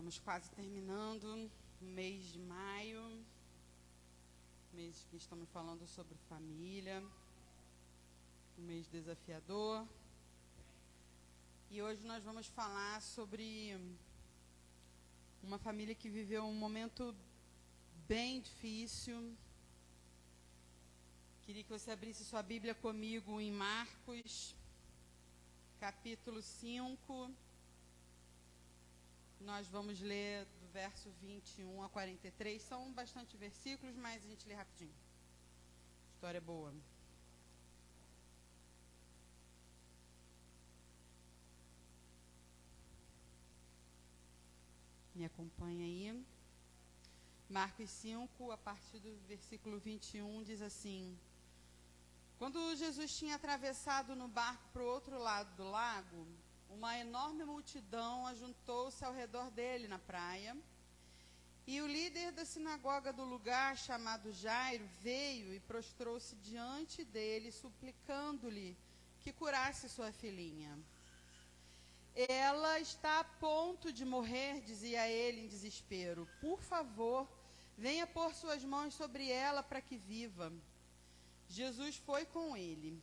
Estamos quase terminando o mês de maio, mês que estamos falando sobre família, um mês desafiador. E hoje nós vamos falar sobre uma família que viveu um momento bem difícil. Queria que você abrisse sua Bíblia comigo em Marcos, capítulo 5. Nós vamos ler do verso 21 a 43. São bastante versículos, mas a gente lê rapidinho. História boa. Me acompanha aí. Marcos 5, a partir do versículo 21, diz assim: Quando Jesus tinha atravessado no barco para o outro lado do lago, uma enorme multidão ajuntou-se ao redor dele na praia. E o líder da sinagoga do lugar, chamado Jairo, veio e prostrou-se diante dele, suplicando-lhe que curasse sua filhinha. Ela está a ponto de morrer, dizia ele em desespero. Por favor, venha pôr suas mãos sobre ela para que viva. Jesus foi com ele.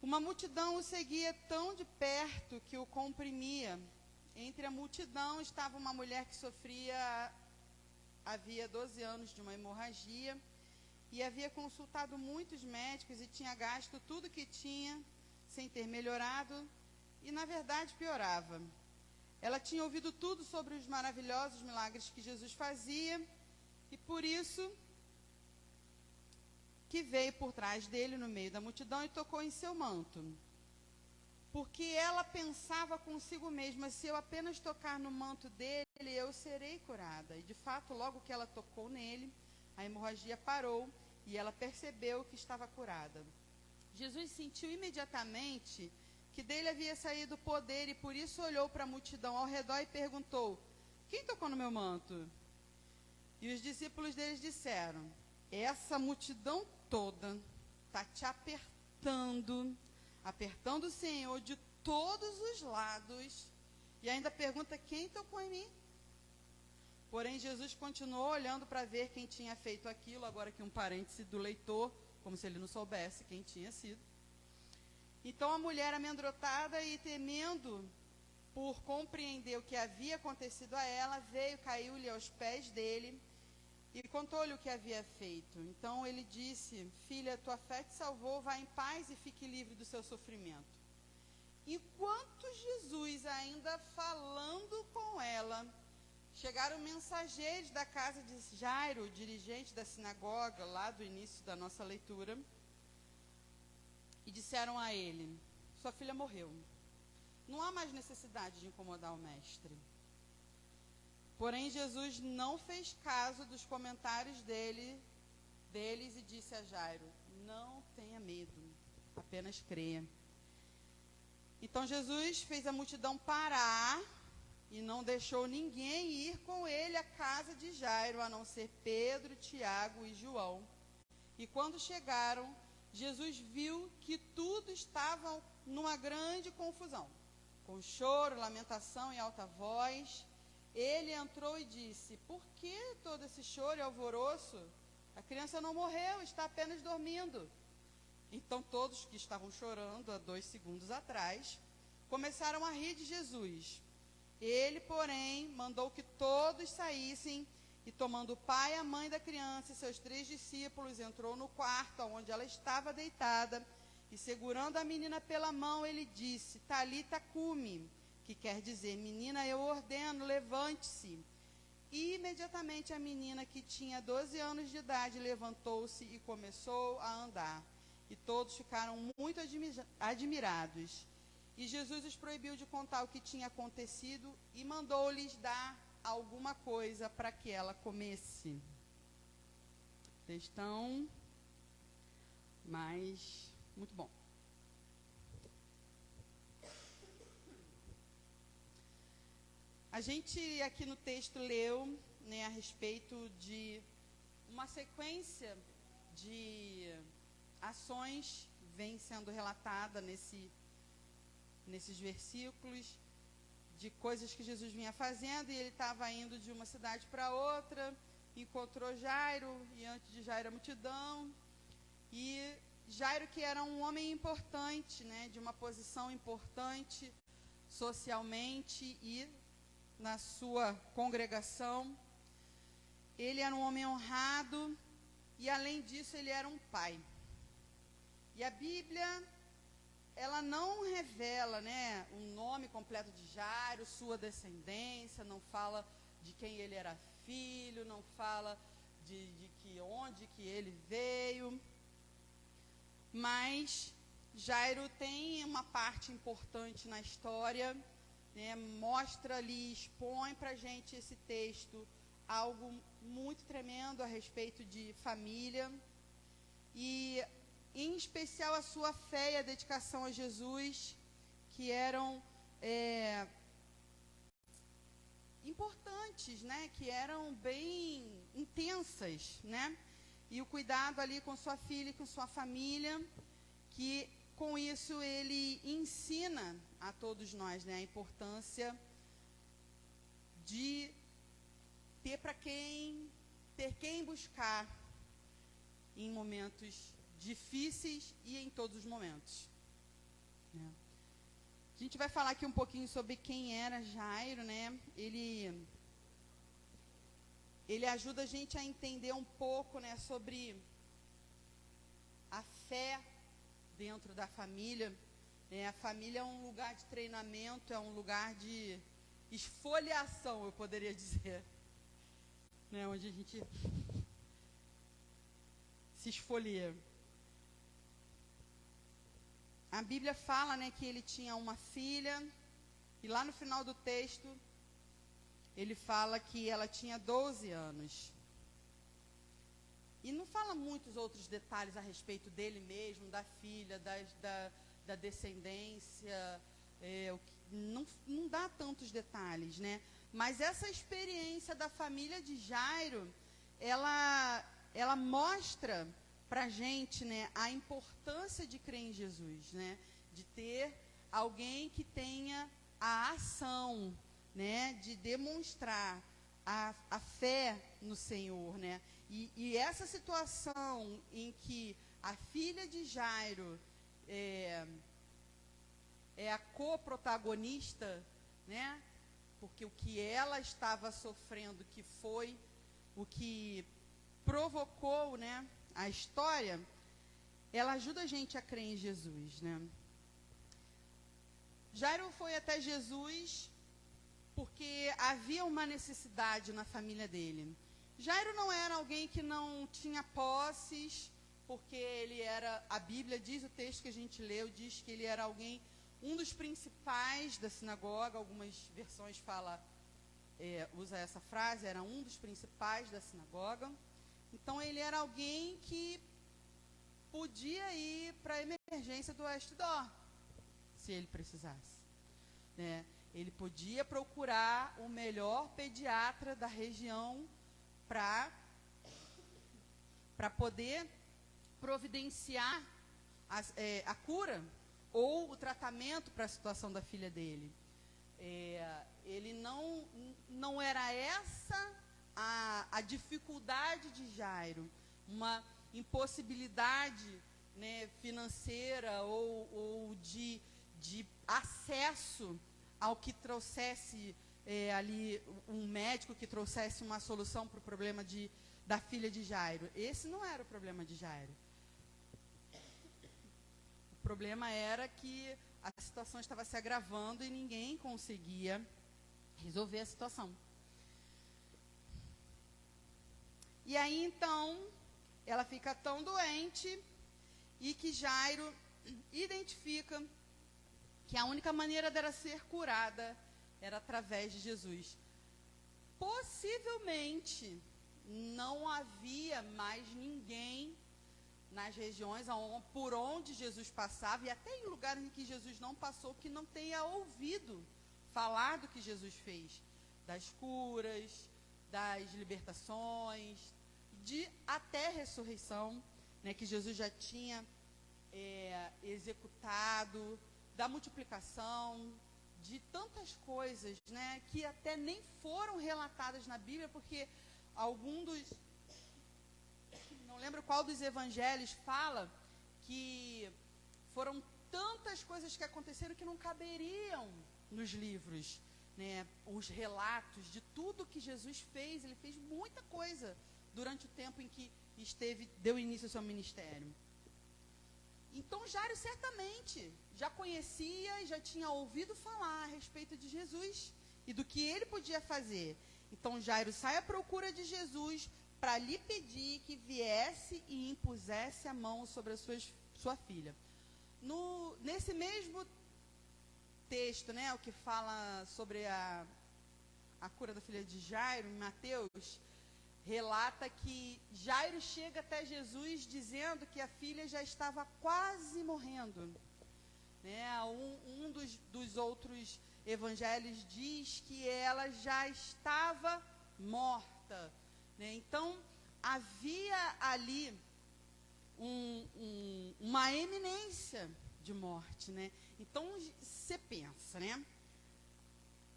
Uma multidão o seguia tão de perto que o comprimia. Entre a multidão estava uma mulher que sofria havia 12 anos de uma hemorragia e havia consultado muitos médicos e tinha gasto tudo que tinha sem ter melhorado e, na verdade, piorava. Ela tinha ouvido tudo sobre os maravilhosos milagres que Jesus fazia e, por isso, que veio por trás dele no meio da multidão e tocou em seu manto. Porque ela pensava consigo mesma, se eu apenas tocar no manto dele, eu serei curada. E de fato, logo que ela tocou nele, a hemorragia parou e ela percebeu que estava curada. Jesus sentiu imediatamente que dele havia saído o poder e por isso olhou para a multidão ao redor e perguntou: quem tocou no meu manto? E os discípulos deles disseram: essa multidão toda está te apertando o Senhor de todos os lados, e ainda pergunta: quem tocou em mim? Porém, Jesus continuou olhando para ver quem tinha feito aquilo, agora aqui um parêntese do leitor, como se ele não soubesse quem tinha sido. Então a mulher, amedrontada e temendo por compreender o que havia acontecido a ela, veio, caiu-lhe aos pés dele e contou-lhe o que havia feito. Então ele disse: filha, tua fé te salvou, vá em paz e fique livre do seu sofrimento. Enquanto Jesus ainda falando com ela, chegaram mensageiros da casa de Jairo, dirigente da sinagoga, lá do início da nossa leitura, e disseram a ele: sua filha morreu. Não há mais necessidade de incomodar o mestre. Porém, Jesus não fez caso dos comentários deles e disse a Jairo: não tenha medo, apenas creia. Então Jesus fez a multidão parar e não deixou ninguém ir com ele à casa de Jairo, a não ser Pedro, Tiago e João. E quando chegaram, Jesus viu que tudo estava numa grande confusão, com choro, lamentação e alta voz. Ele entrou e disse: por que todo esse choro e alvoroço? A criança não morreu, está apenas dormindo. Então todos que estavam chorando há 2 segundos atrás começaram a rir de Jesus. Ele, porém, mandou que todos saíssem e, tomando o pai e a mãe da criança e seus 3 discípulos, entrou no quarto onde ela estava deitada e, segurando a menina pela mão, ele disse: Talita cumi, que quer dizer: menina, eu ordeno, levante-se. E imediatamente a menina, que tinha 12 anos de idade, levantou-se e começou a andar. E todos ficaram muito admirados. E Jesus os proibiu de contar o que tinha acontecido e mandou-lhes dar alguma coisa para que ela comesse. Textão, mas muito bom. A gente aqui no texto leu, né, a respeito de uma sequência de ações que vem sendo relatada nesses versículos, de coisas que Jesus vinha fazendo, e ele estava indo de uma cidade para outra, encontrou Jairo, e antes de Jairo a multidão, e Jairo, que era um homem importante, né, de uma posição importante socialmente e na sua congregação, ele era um homem honrado, e além disso ele era um pai. E a Bíblia, ela não revela, né, o nome completo de Jairo, sua descendência, não fala de quem ele era filho, não fala de onde que ele veio. Mas Jairo tem uma parte importante na história, né, mostra ali, expõe para a gente esse texto, algo muito tremendo a respeito de família, e em especial a sua fé e a dedicação a Jesus, que eram importantes, né, que eram bem intensas, né, e o cuidado ali com sua filha e com sua família, que com isso ele ensina a todos nós, né, a importância de ter quem buscar em momentos difíceis e em todos os momentos, né. A gente vai falar aqui um pouquinho sobre quem era Jairo, né? Ele ajuda a gente a entender um pouco, né, sobre a fé dentro da família, né? A família é um lugar de treinamento, é um lugar de esfoliação, eu poderia dizer, né? Onde a gente se esfolia. A Bíblia fala, né, que ele tinha uma filha, e lá no final do texto, ele fala que ela tinha 12 anos. E não fala muitos outros detalhes a respeito dele mesmo, da filha, da descendência, não dá tantos detalhes, né? Mas essa experiência da família de Jairo, ela mostra para a gente, né, a importância de crer em Jesus, né, de ter alguém que tenha a ação, né, de demonstrar a fé no Senhor, né, e essa situação em que a filha de Jairo é a coprotagonista, né, porque o que ela estava sofrendo, que foi o que provocou, né, a história, ela ajuda a gente a crer em Jesus, né? Jairo foi até Jesus porque havia uma necessidade na família dele. Jairo não era alguém que não tinha posses, porque ele era, a Bíblia diz, o texto que a gente leu, diz que ele era alguém, um dos principais da sinagoga, algumas versões usa essa frase, era um dos principais da sinagoga. Então, ele era alguém que podia ir para a emergência do Estudó, se ele precisasse, né? Ele podia procurar o melhor pediatra da região para poder providenciar a cura ou o tratamento para a situação da filha dele. Ele não era essa a dificuldade de Jairo, uma impossibilidade, né, financeira ou de acesso ao que trouxesse ali um médico que trouxesse uma solução para o problema da filha de Jairo. Esse não era o problema de Jairo. O problema era que a situação estava se agravando e ninguém conseguia resolver a situação. E aí, então, ela fica tão doente e que Jairo identifica que a única maneira dela ser curada era através de Jesus. Possivelmente, não havia mais ninguém nas regiões por onde Jesus passava, e até em lugares em que Jesus não passou, que não tenha ouvido falar do que Jesus fez, das curas, das libertações, de até ressurreição, né, que Jesus já tinha executado, da multiplicação, de tantas coisas, né, que até nem foram relatadas na Bíblia, porque algum dos, não lembro qual dos evangelhos fala que foram tantas coisas que aconteceram que não caberiam nos livros, né, os relatos de tudo que Jesus fez. Ele fez muita coisa durante o tempo em que deu início ao seu ministério. Então Jairo certamente já conhecia e já tinha ouvido falar a respeito de Jesus e do que ele podia fazer. Então Jairo sai à procura de Jesus para lhe pedir que viesse e impusesse a mão sobre sua filha. Nesse mesmo texto, né, o que fala sobre a cura da filha de Jairo, em Mateus, relata que Jairo chega até Jesus dizendo que a filha já estava quase morrendo, né? Um dos outros evangelhos diz que ela já estava morta, né? Então havia ali uma eminência de morte, né? Então você pensa, né?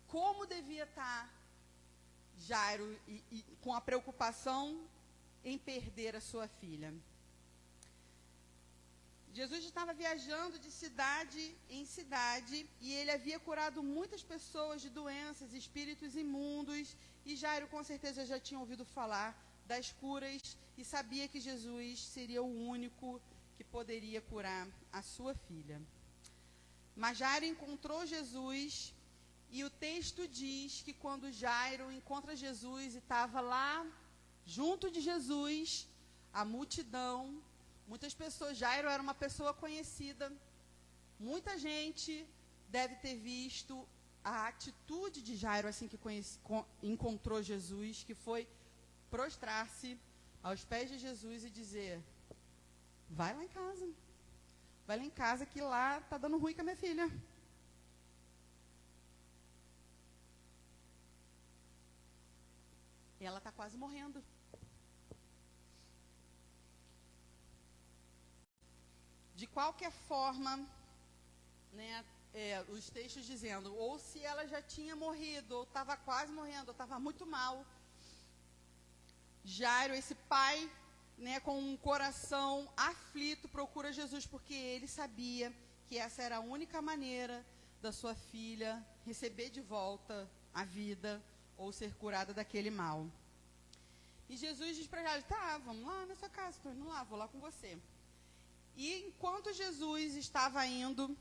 Como devia estar Jairo com a preocupação em perder a sua filha. Jesus estava viajando de cidade em cidade e ele havia curado muitas pessoas de doenças, espíritos imundos, e Jairo com certeza já tinha ouvido falar das curas e sabia que Jesus seria o único que poderia curar a sua filha. Mas Jairo encontrou Jesus. E o texto diz que quando Jairo encontra Jesus e estava lá, junto de Jesus, a multidão, muitas pessoas, Jairo era uma pessoa conhecida, muita gente deve ter visto a atitude de Jairo assim que encontrou Jesus, que foi prostrar-se aos pés de Jesus e dizer: vai lá em casa que lá está dando ruim com a minha filha. Ela está quase morrendo. De qualquer forma, né, os textos dizendo, ou se ela já tinha morrido, ou estava quase morrendo, ou estava muito mal, Jairo, esse pai, né, com um coração aflito, procura Jesus, porque ele sabia que essa era a única maneira da sua filha receber de volta a vida, ou ser curada daquele mal. E Jesus diz para Jairo: tá, vamos lá na sua casa, estou indo lá, vou lá com você. E enquanto Jesus estava indo,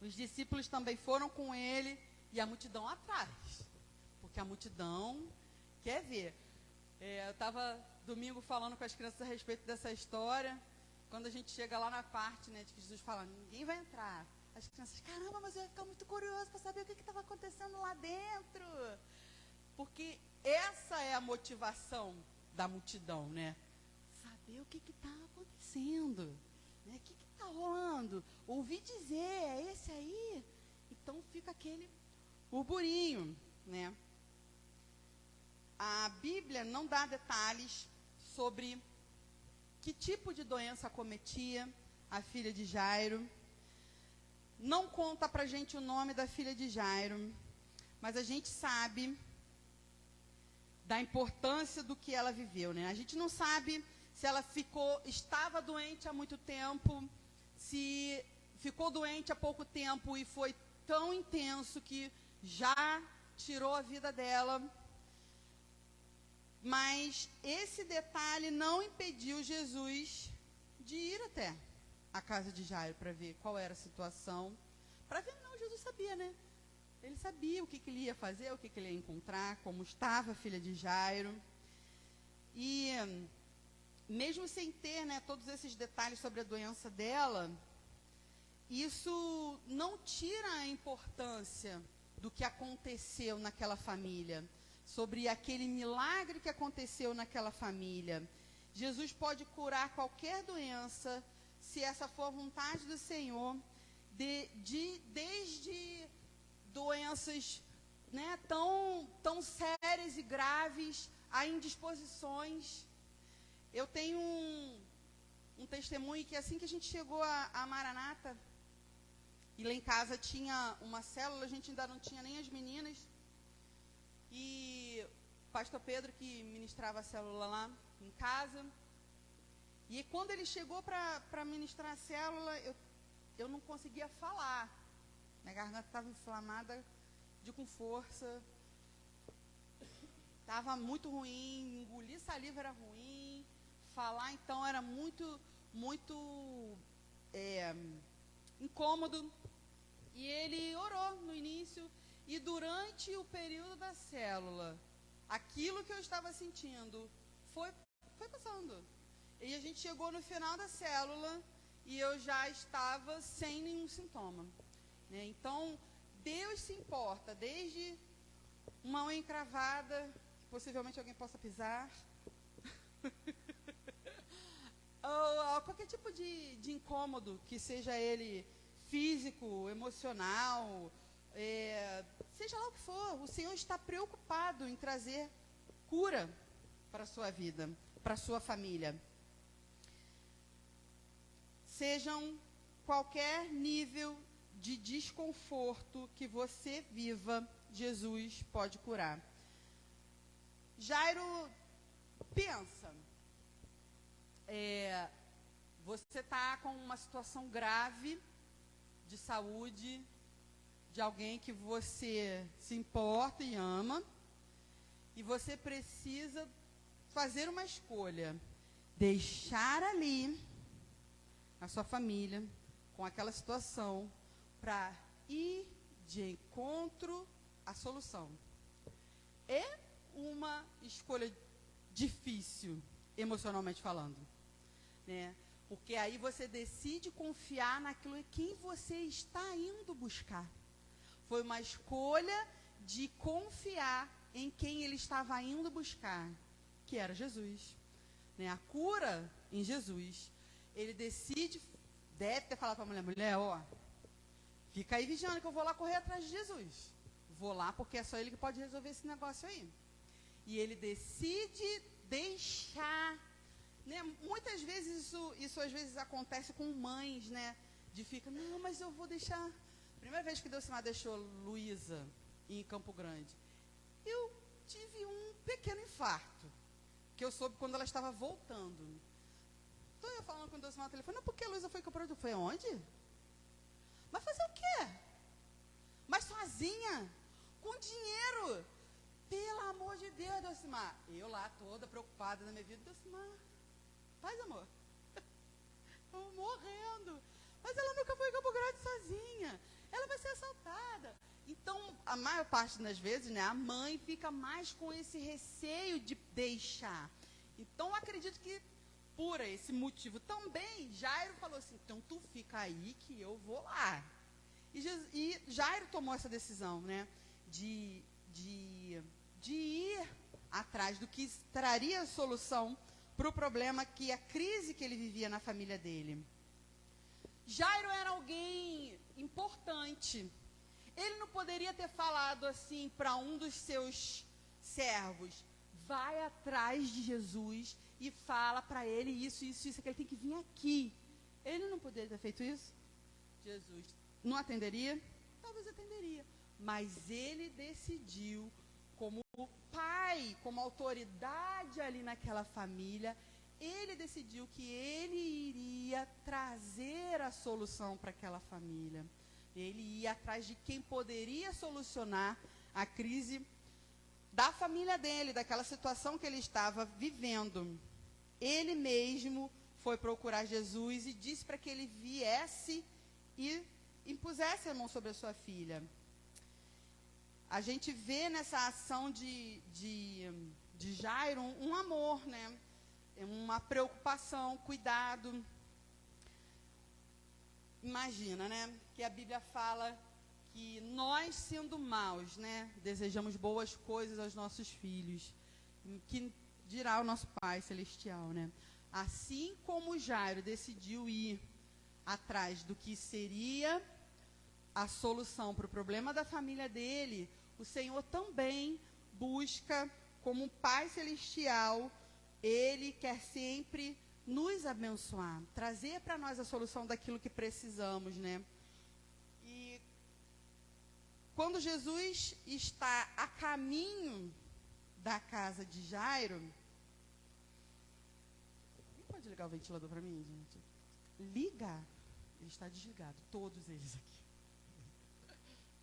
os discípulos também foram com ele, e a multidão atrás, porque a multidão quer ver. Eu estava domingo falando com as crianças a respeito dessa história, quando a gente chega lá na parte, né, de que Jesus fala: ninguém vai entrar. As crianças: caramba, mas eu ia ficar muito curioso para saber o que estava acontecendo lá dentro. Porque essa é a motivação da multidão, né? Saber o que está acontecendo, né? O que está rolando. Ouvi dizer, é esse aí? Então fica aquele burburinho, né? A Bíblia não dá detalhes sobre que tipo de doença acometia a filha de Jairo. Não conta pra gente o nome da filha de Jairo, mas a gente sabe da importância do que ela viveu, né? A gente não sabe se ela estava doente há muito tempo, se ficou doente há pouco tempo e foi tão intenso que já tirou a vida dela. Mas esse detalhe não impediu Jesus de ir até a casa de Jairo para ver qual era a situação. Para ver, não, Jesus sabia, né? Ele sabia o que ele ia fazer, o que ele ia encontrar, como estava a filha de Jairo. E mesmo sem ter, né, todos esses detalhes sobre a doença dela, isso não tira a importância do que aconteceu naquela família, sobre aquele milagre que aconteceu naquela família. Jesus pode curar qualquer doença, se essa for a vontade do Senhor, desde doenças, né, tão sérias e graves, a indisposições. Eu tenho um testemunho que assim que a gente chegou a Maranata, E lá em casa tinha uma célula, a gente ainda não tinha nem as meninas. E o pastor Pedro que ministrava a célula lá em casa. E quando ele chegou para ministrar a célula, eu não conseguia falar. Minha garganta estava inflamada, com força. Estava muito ruim, engolir saliva era ruim. Falar, então, era muito incômodo. E ele orou no início. E durante o período da célula, aquilo que eu estava sentindo foi passando. E a gente chegou no final da célula e eu já estava sem nenhum sintoma, né? Então, Deus se importa, desde uma unha encravada, que possivelmente alguém possa pisar, ou qualquer tipo de incômodo, que seja ele físico, emocional, seja lá o que for, o Senhor está preocupado em trazer cura para a sua vida, para a sua família. Sejam qualquer nível de desconforto que você viva, Jesus pode curar. Jairo, pensa, você está com uma situação grave de saúde, de alguém que você se importa e ama, e você precisa fazer uma escolha, deixar ali a sua família com aquela situação para ir de encontro à solução. É uma escolha difícil, emocionalmente falando, né? Porque aí você decide confiar naquilo em quem você está indo buscar. Foi uma escolha de confiar em quem ele estava indo buscar, que era Jesus, né? A cura em Jesus. Ele decide, deve ter falado para a mulher, ó, fica aí vigiando que eu vou lá correr atrás de Jesus. Vou lá porque é só ele que pode resolver esse negócio aí. E ele decide deixar, né? Muitas vezes isso às vezes acontece com mães, né? De fica, não, mas eu vou deixar. Primeira vez que Deus deixou Luísa em Campo Grande, eu tive um pequeno infarto, que eu soube quando ela estava voltando. Estou eu falando com Deus no telefone, não, porque a Luísa foi comprar. Foi onde? Mas fazer o quê? Mas sozinha? Com dinheiro? Pelo amor de Deus, Docimar. Eu lá toda preocupada na minha vida, Docimar, paz, amor. Estou morrendo. Mas ela nunca foi em Campo Grande sozinha. Ela vai ser assaltada. Então, a maior parte das vezes, né, a mãe fica mais com esse receio de deixar. Então, acredito que por esse motivo também, Jairo falou assim, então tu fica aí que eu vou lá. E Jairo tomou essa decisão, né, de ir atrás do que traria solução para o problema, que a crise que ele vivia na família dele. Jairo era alguém importante. Ele não poderia ter falado assim para um dos seus servos, vai atrás de Jesus e fala para ele isso, que ele tem que vir aqui. Ele não poderia ter feito isso? Jesus não atenderia? Talvez atenderia. Mas ele decidiu, como pai, como autoridade ali naquela família, ele decidiu que ele iria trazer a solução para aquela família. Ele ia atrás de quem poderia solucionar a crise da família dele, daquela situação que ele estava vivendo. Ele mesmo foi procurar Jesus e disse para que ele viesse e impusesse a mão sobre a sua filha. A gente vê nessa ação de Jairo um amor, né? Uma preocupação, cuidado. Imagina, né? Que a Bíblia fala que nós, sendo maus, né, desejamos boas coisas aos nossos filhos, que dirá o nosso Pai Celestial, né? Assim como Jairo decidiu ir atrás do que seria a solução para o problema da família dele, o Senhor também busca, como Pai Celestial, Ele quer sempre nos abençoar, trazer para nós a solução daquilo que precisamos, né? quando Jesus está a caminho da casa de Jairo, pode ligar o ventilador para mim, gente? Liga. Ele está desligado, todos eles aqui.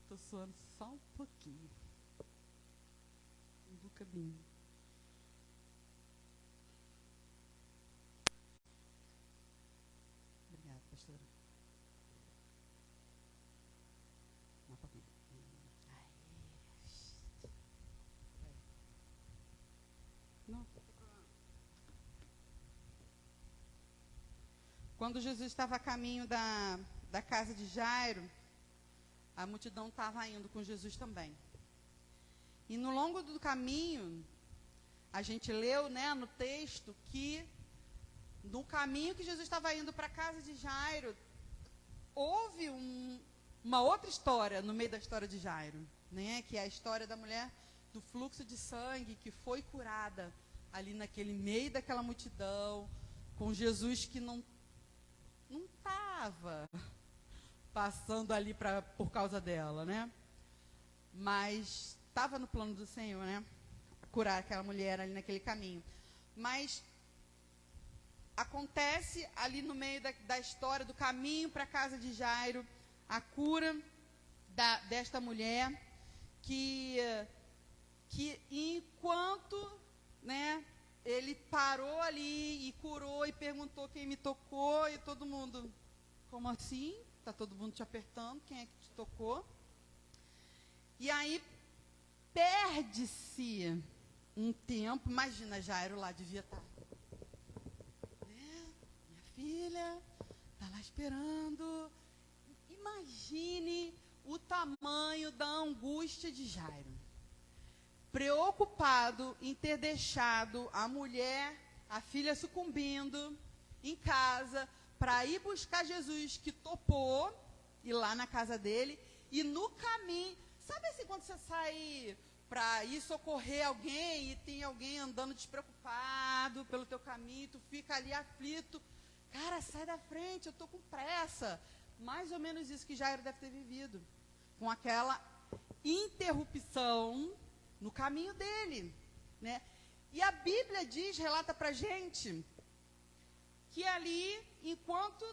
Estou suando só um pouquinho. Um bocadinho. Obrigada, pastora. Um pouquinho. Não. Quando Jesus estava a caminho da casa de Jairo, a multidão estava indo com Jesus também. E no longo do caminho, a gente leu, né, no texto, que no caminho que Jesus estava indo para a casa de Jairo, houve uma outra história no meio da história de Jairo, né, que é a história da mulher do fluxo de sangue, que foi curada ali naquele meio daquela multidão, com Jesus que não estava passando ali por causa dela, né? Mas estava no plano do Senhor, né? Curar aquela mulher ali naquele caminho. Mas acontece ali no meio da história, do caminho para a casa de Jairo, a cura desta mulher, que enquanto, né, ele parou ali e curou e perguntou quem me tocou, e todo mundo, como assim? Está todo mundo te apertando, quem é que te tocou? E aí perde-se um tempo, imagina, Jairo lá devia estar, né? Minha filha está lá esperando. Imagine o tamanho da angústia de Jairo. Preocupado em ter deixado a mulher, a filha sucumbindo em casa, para ir buscar Jesus, que topou ir lá na casa dele, e no caminho, sabe assim, quando você sai para ir socorrer alguém, e tem alguém andando despreocupado pelo teu caminho, tu fica ali aflito, cara, sai da frente, eu estou com pressa. Mais ou menos isso que Jairo deve ter vivido, com aquela interrupção no caminho dele, né? E a Bíblia relata pra gente, que ali, enquanto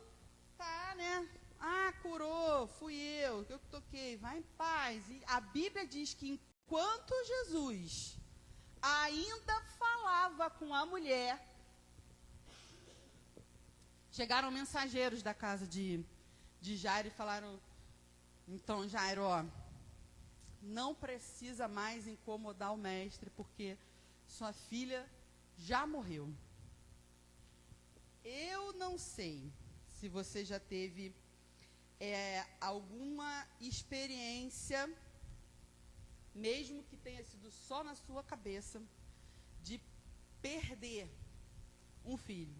tá, né? Ah, curou, fui eu que toquei, vai em paz. E a Bíblia diz que enquanto Jesus ainda falava com a mulher, chegaram mensageiros da casa de Jairo e falaram: então, Jairo, ó, não precisa mais incomodar o mestre, porque sua filha já morreu. Eu não sei se você já teve alguma experiência, mesmo que tenha sido só na sua cabeça, de perder um filho.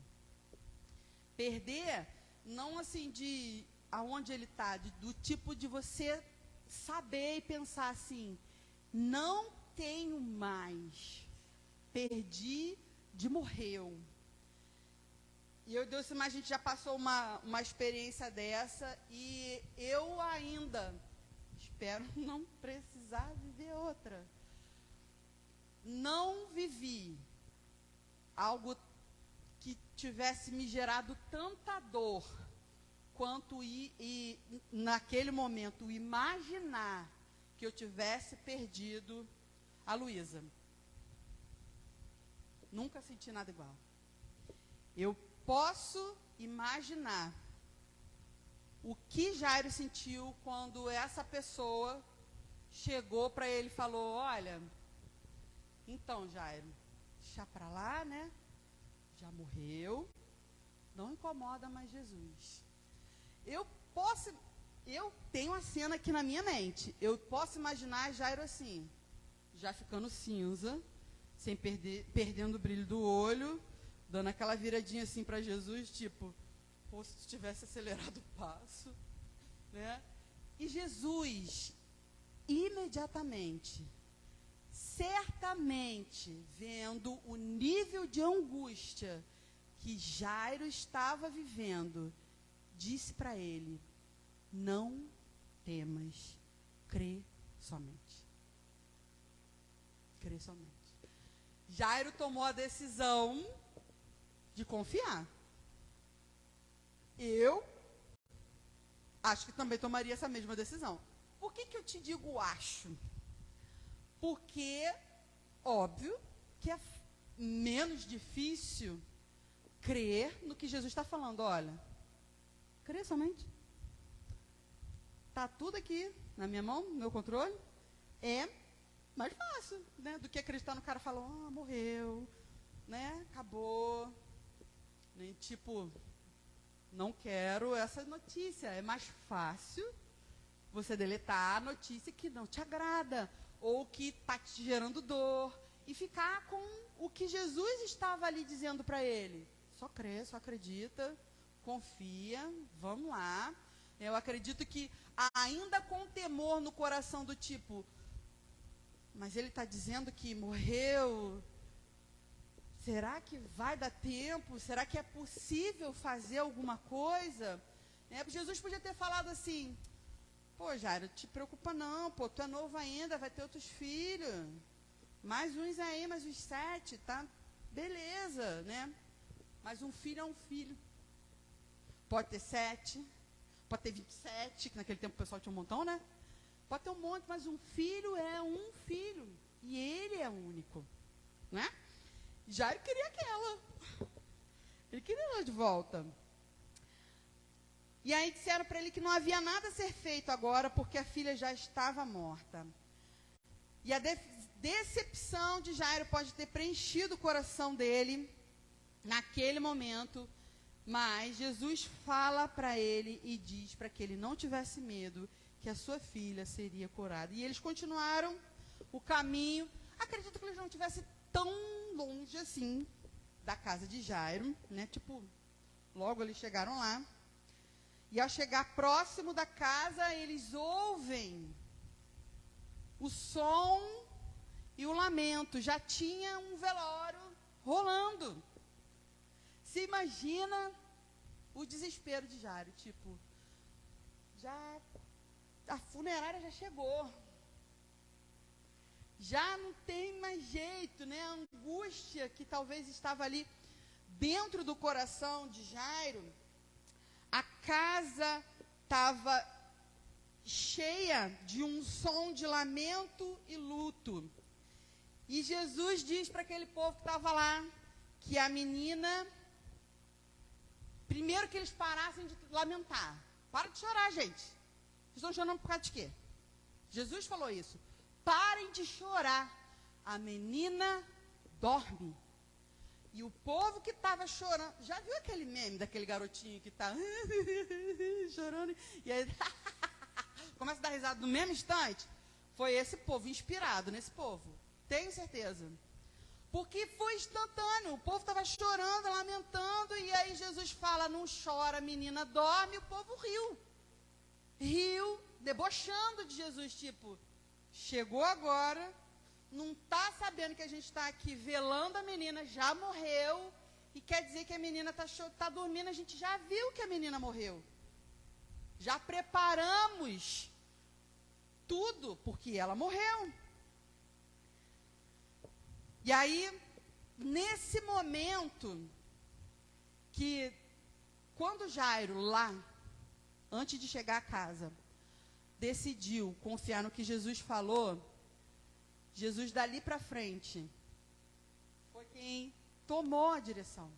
Perder, não assim de aonde ele está, do tipo de você saber e pensar assim: não tenho mais, perdi, morreu. E eu Deus, mas a gente já passou uma experiência dessa, e eu ainda espero não precisar viver outra. Não vivi algo que tivesse me gerado tanta dor quanto naquele momento imaginar que eu tivesse perdido a Luísa. Nunca senti nada igual. Eu posso imaginar o que Jairo sentiu quando essa pessoa chegou para ele e falou: olha, então, Jairo, deixa para lá, né? Já morreu, não incomoda mais Jesus. Eu tenho a cena aqui na minha mente. Eu posso imaginar Jairo assim, já ficando cinza, sem perdendo o brilho do olho, dando aquela viradinha assim para Jesus, tipo, pô, se tu tivesse acelerado o passo, né? E Jesus, imediatamente, certamente, vendo o nível de angústia que Jairo estava vivendo, disse para ele: não temas, crê somente. Crê somente. Jairo tomou a decisão de confiar. Eu acho que também tomaria essa mesma decisão. Por que eu te digo acho? Porque, óbvio, que é menos difícil crer no que Jesus está falando. Olha, crê somente. Está tudo aqui na minha mão, no meu controle. É mais fácil, né? Do que acreditar no cara falando, morreu, né? Acabou. Nem tipo, não quero essa notícia. É mais fácil você deletar a notícia que não te agrada, ou que está te gerando dor, e ficar com o que Jesus estava ali dizendo para ele. Só crê, só acredita, confia, vamos lá. Eu acredito que ainda com temor no coração do tipo, mas ele está dizendo que morreu, será que vai dar tempo? Será que é possível fazer alguma coisa? Jesus podia ter falado assim, pô, Jairo, te preocupa não, pô, tu é novo ainda, vai ter outros filhos, mais uns aí, mais uns 7, tá? Beleza, né? Mas um filho é um filho. Pode ter 7, pode ter 27, que naquele tempo o pessoal tinha um montão, né? Pode ter um monte, mas um filho é um filho. E ele é único, né? Jairo queria aquela. Ele queria ela de volta. E aí disseram para ele que não havia nada a ser feito agora, porque a filha já estava morta. E a decepção de Jairo pode ter preenchido o coração dele naquele momento, mas Jesus fala para ele e diz para que ele não tivesse medo, que a sua filha seria curada. E eles continuaram o caminho. Acredito que eles não estivessem tão longe assim da casa de Jairo, né? Tipo, logo eles chegaram lá. E ao chegar próximo da casa, eles ouvem o som e o lamento. Já tinha um velório rolando. Você imagina o desespero de Jairo, tipo, a funerária já chegou. Já não tem mais jeito, né? A angústia que talvez estava ali dentro do coração de Jairo. A casa estava cheia de um som de lamento e luto. E Jesus diz para aquele povo que estava lá, que a menina, primeiro que eles parassem de lamentar. Para de chorar, gente. Vocês estão chorando por causa de quê? Jesus falou isso. Parem de chorar. A menina dorme. E o povo que estava chorando, já viu aquele meme daquele garotinho que está chorando? E aí começa a dar risada no mesmo instante? Foi esse povo, inspirado nesse povo. Tenho certeza. Porque foi instantâneo. O povo estava chorando, lamentando, e aí Jesus fala, não chora, a menina dorme, e o povo riu. Riu, debochando de Jesus, tipo, chegou agora, não está sabendo que a gente está aqui velando a menina, já morreu, e quer dizer que a menina está dormindo, a gente já viu que a menina morreu. Já preparamos tudo, porque ela morreu. E aí, nesse momento, que quando Jairo lá, antes de chegar a casa, decidiu confiar no que Jesus falou, Jesus dali para frente foi quem tomou a direção.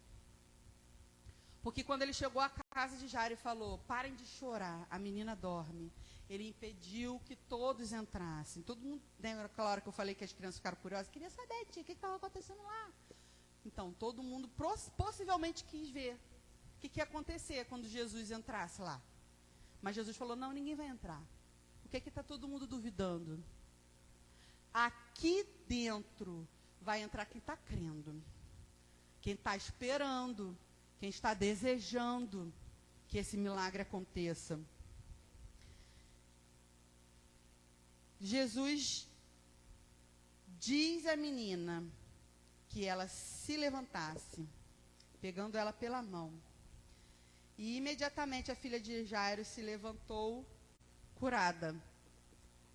Porque quando ele chegou à casa de Jairo e falou, parem de chorar, a menina dorme, ele impediu que todos entrassem. Todo mundo, lembra aquela hora que eu falei que as crianças ficaram curiosas? Queria saber, tia, o que estava acontecendo lá? Então, todo mundo possivelmente quis ver o que ia acontecer quando Jesus entrasse lá. Mas Jesus falou, não, ninguém vai entrar. O que está todo mundo duvidando? Aqui dentro vai entrar quem está crendo, quem está esperando, quem está desejando que esse milagre aconteça. Jesus diz à menina que ela se levantasse, pegando ela pela mão. E imediatamente a filha de Jairo se levantou curada,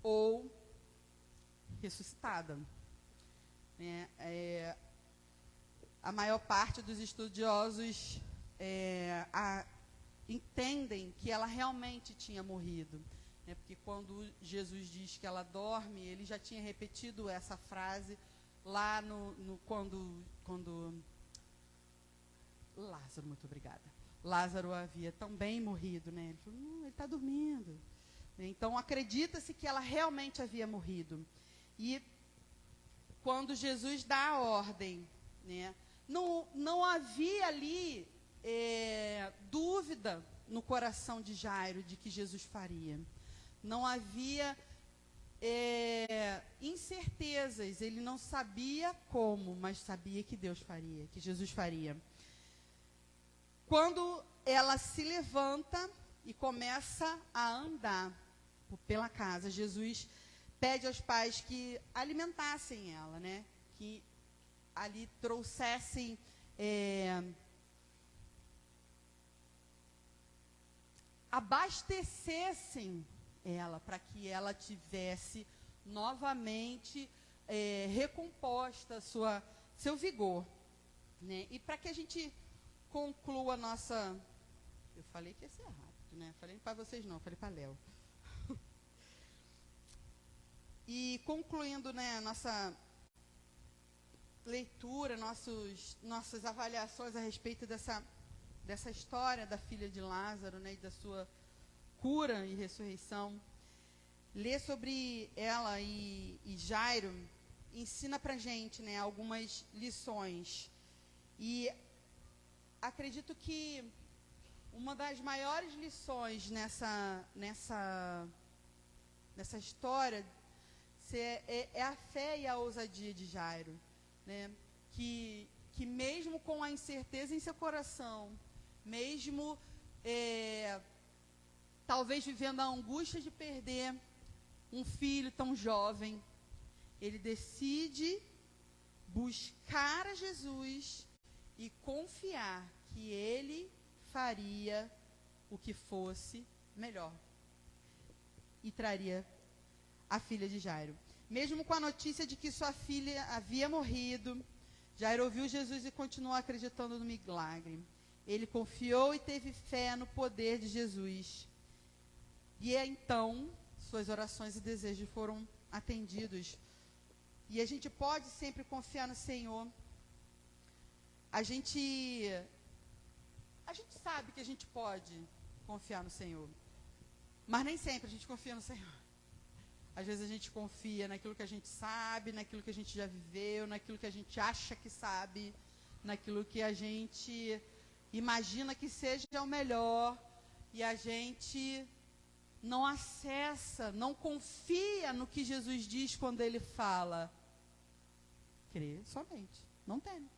ou ressuscitada. A maior parte dos estudiosos entendem que ela realmente tinha morrido. Porque quando Jesus diz que ela dorme, ele já tinha repetido essa frase lá quando Lázaro, muito obrigada. Lázaro havia também morrido, né? Ele falou, ele está dormindo. Então, acredita-se que ela realmente havia morrido. E quando Jesus dá a ordem, né, não havia ali dúvida no coração de Jairo de que Jesus faria. Não havia incertezas. Ele não sabia como, mas sabia que Deus faria, que Jesus faria. Quando ela se levanta e começa a andar pela casa, Jesus pede aos pais que alimentassem ela, né? Que ali trouxessem abastecessem ela, para que ela tivesse novamente recomposta seu vigor, né? E para que a gente conclua a nossa... Eu falei que ia ser rápido, né? Falei para vocês não, falei para Léo. E concluindo, né, nossa leitura, nossas avaliações a respeito dessa história da filha de Lázaro, né, e da sua cura e ressurreição, ler sobre ela e Jairo ensina para a gente, né, algumas lições. E acredito que uma das maiores lições nessa história é a fé e a ousadia de Jairo, né? Que mesmo com a incerteza em seu coração, mesmo talvez vivendo a angústia de perder um filho tão jovem, ele decide buscar a Jesus e confiar que ele faria o que fosse melhor e traria a filha de Jairo. Mesmo com a notícia de que sua filha havia morrido, Jairo ouviu Jesus e continuou acreditando no milagre. Ele confiou e teve fé no poder de Jesus. E então, suas orações e desejos foram atendidos. E a gente pode sempre confiar no Senhor. A gente sabe que a gente pode confiar no Senhor. Mas nem sempre a gente confia no Senhor. Às vezes a gente confia naquilo que a gente sabe, naquilo que a gente já viveu, naquilo que a gente acha que sabe, naquilo que a gente imagina que seja o melhor, e a gente não acessa, não confia no que Jesus diz quando ele fala. Crê somente, não teme.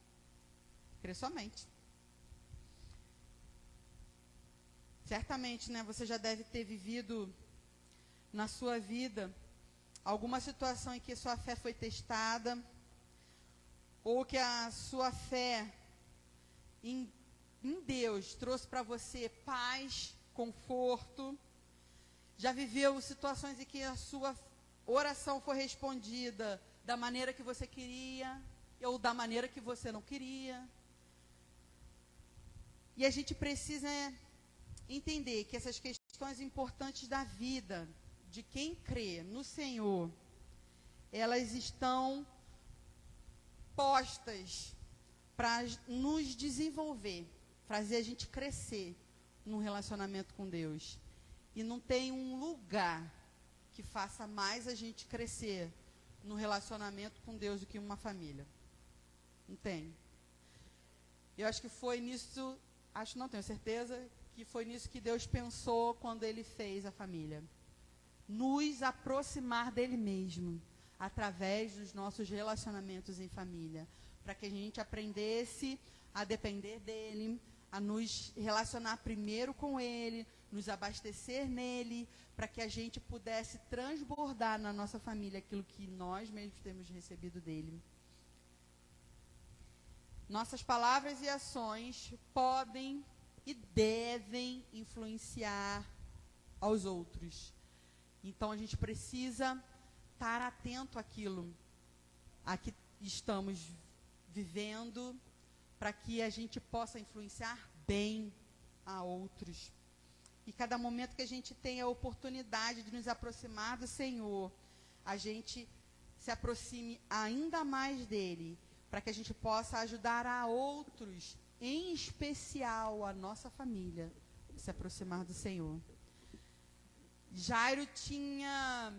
Crê somente. Certamente, né, você já deve ter vivido na sua vida alguma situação em que sua fé foi testada, ou que a sua fé em Deus trouxe para você paz, conforto. Já viveu situações em que a sua oração foi respondida da maneira que você queria, ou da maneira que você não queria. E a gente precisa entender que essas questões importantes da vida, de quem crê no Senhor, elas estão postas para nos desenvolver, fazer a gente crescer num relacionamento com Deus. E não tem um lugar que faça mais a gente crescer no relacionamento com Deus do que uma família. Não tem. Eu acho que foi nisso, não tenho certeza, que foi nisso que Deus pensou quando Ele fez a família. Nos aproximar dele mesmo, através dos nossos relacionamentos em família, para que a gente aprendesse a depender dele, a nos relacionar primeiro com ele, nos abastecer nele, para que a gente pudesse transbordar na nossa família aquilo que nós mesmos temos recebido dele. Nossas palavras e ações podem e devem influenciar aos outros. Então, a gente precisa estar atento àquilo a que estamos vivendo, para que a gente possa influenciar bem a outros. E cada momento que a gente tem a oportunidade de nos aproximar do Senhor, a gente se aproxime ainda mais dele, para que a gente possa ajudar a outros, em especial a nossa família, a se aproximar do Senhor. Jairo tinha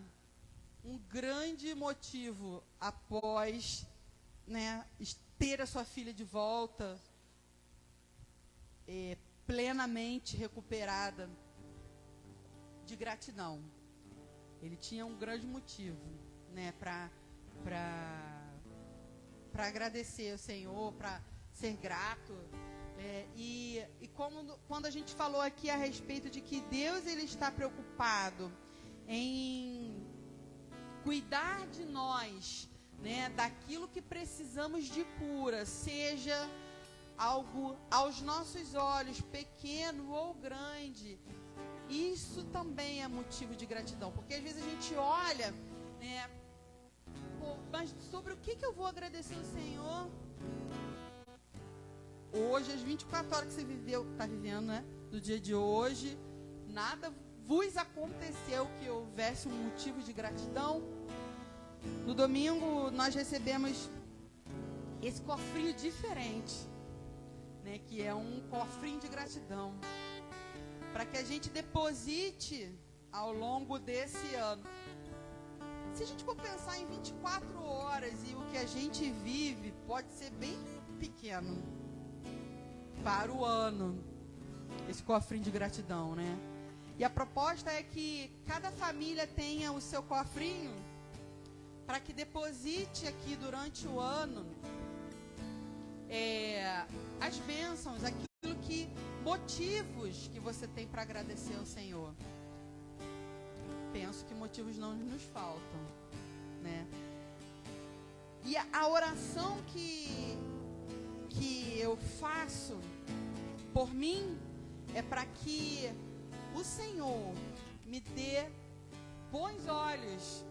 um grande motivo após, ter a sua filha de volta, plenamente recuperada, de gratidão. Ele tinha um grande motivo, para agradecer ao Senhor, para ser grato. Quando a gente falou aqui a respeito de que Deus, ele está preocupado em cuidar de nós, daquilo que precisamos de cura, seja algo aos nossos olhos, pequeno ou grande, isso também é motivo de gratidão, porque às vezes a gente olha, mas sobre o que eu vou agradecer ao Senhor? Hoje, as 24 horas que você está vivendo, do dia de hoje, nada vos aconteceu que houvesse um motivo de gratidão. No domingo, nós recebemos esse cofrinho diferente, que é um cofrinho de gratidão, para que a gente deposite ao longo desse ano. Se a gente for pensar em 24 horas e o que a gente vive, pode ser bem pequeno para o ano, esse cofrinho de gratidão, E a proposta é que cada família tenha o seu cofrinho, para que deposite aqui durante o ano as bênçãos, motivos que você tem para agradecer ao Senhor. Penso que motivos não nos faltam, E a oração que eu faço por mim é para que o Senhor me dê bons olhos,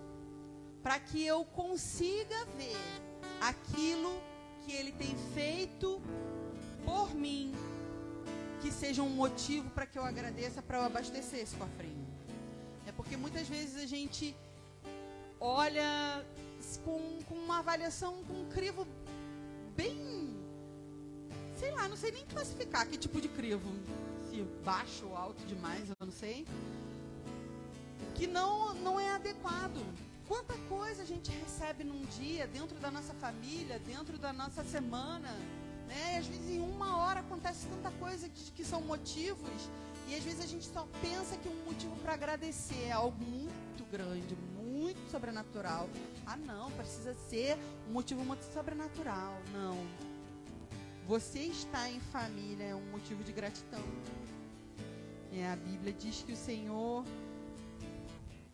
para que eu consiga ver aquilo que Ele tem feito por mim, que seja um motivo para que eu agradeça, para eu abastecer esse cofrinho. Porque muitas vezes a gente olha com uma avaliação, com um crivo bem, sei lá, não sei nem classificar que tipo de crivo, se baixo ou alto demais, eu não sei, que não é adequado. Quanta coisa a gente recebe num dia, dentro da nossa família, dentro da nossa semana, E às vezes em uma hora acontece tanta coisa que são motivos, e às vezes a gente só pensa que um motivo para agradecer é algo muito grande, muito sobrenatural. Ah, não, precisa ser um motivo muito sobrenatural. Não. Você estar em família é um motivo de gratidão. A Bíblia diz que o Senhor,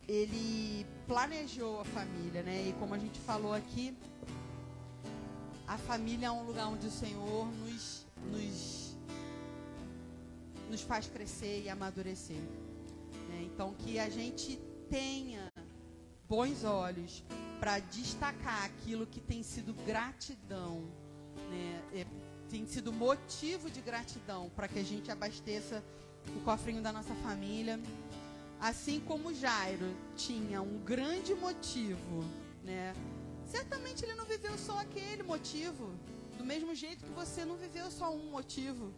Ele planejou a família, E como a gente falou aqui, a família é um lugar onde o Senhor nos faz crescer e amadurecer. Então, que a gente tenha bons olhos para destacar aquilo que tem sido gratidão, tem sido motivo de gratidão, para que a gente abasteça o cofrinho da nossa família. Assim como Jairo tinha um grande motivo, certamente ele não viveu só aquele motivo, do mesmo jeito que você não viveu só um motivo.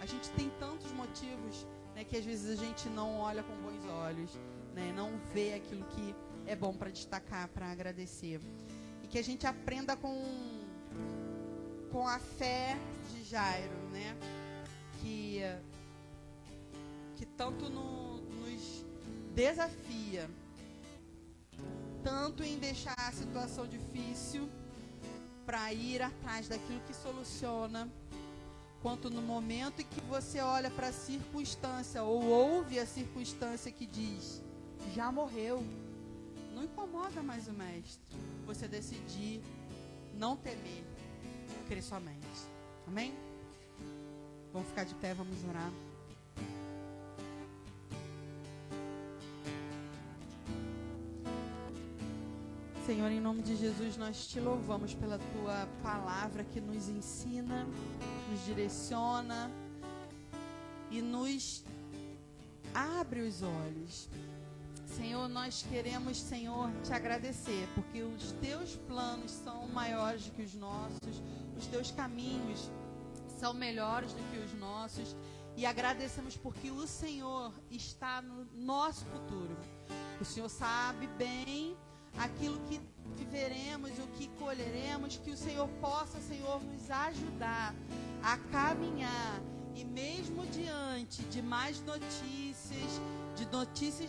A gente tem tantos motivos, que às vezes a gente não olha com bons olhos, não vê aquilo que é bom para destacar, para agradecer. E que a gente aprenda com a fé de Jairo, que tanto nos desafia, tanto em deixar a situação difícil para ir atrás daquilo que soluciona, quanto no momento em que você olha para a circunstância ou ouve a circunstância que diz, já morreu, não incomoda mais o mestre, você decidir não temer, crer somente. Amém? Vamos ficar de pé, vamos orar. Senhor, em nome de Jesus, nós te louvamos pela tua palavra que nos ensina, nos direciona e nos abre os olhos. Senhor, nós queremos, Senhor, te agradecer, porque os teus planos são maiores do que os nossos, os teus caminhos são melhores do que os nossos, e agradecemos porque o Senhor está no nosso futuro. O Senhor sabe bem aquilo que viveremos, o que colheremos, que o Senhor possa, Senhor, nos ajudar a caminhar, e mesmo diante de mais notícias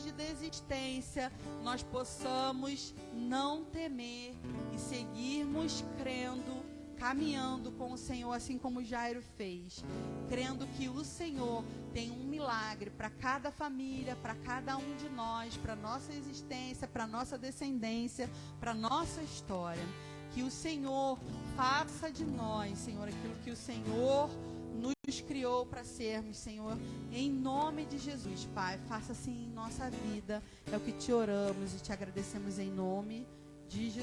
de desistência, nós possamos não temer e seguirmos crendo, caminhando com o Senhor, assim como Jairo fez, crendo que o Senhor tem um milagre para cada família, para cada um de nós, para nossa existência, para nossa descendência, para nossa história. Que o Senhor faça de nós, Senhor, aquilo que o Senhor nos criou para sermos, Senhor, em nome de Jesus, Pai. Faça assim em nossa vida, é o que te oramos e te agradecemos em nome de Jesus.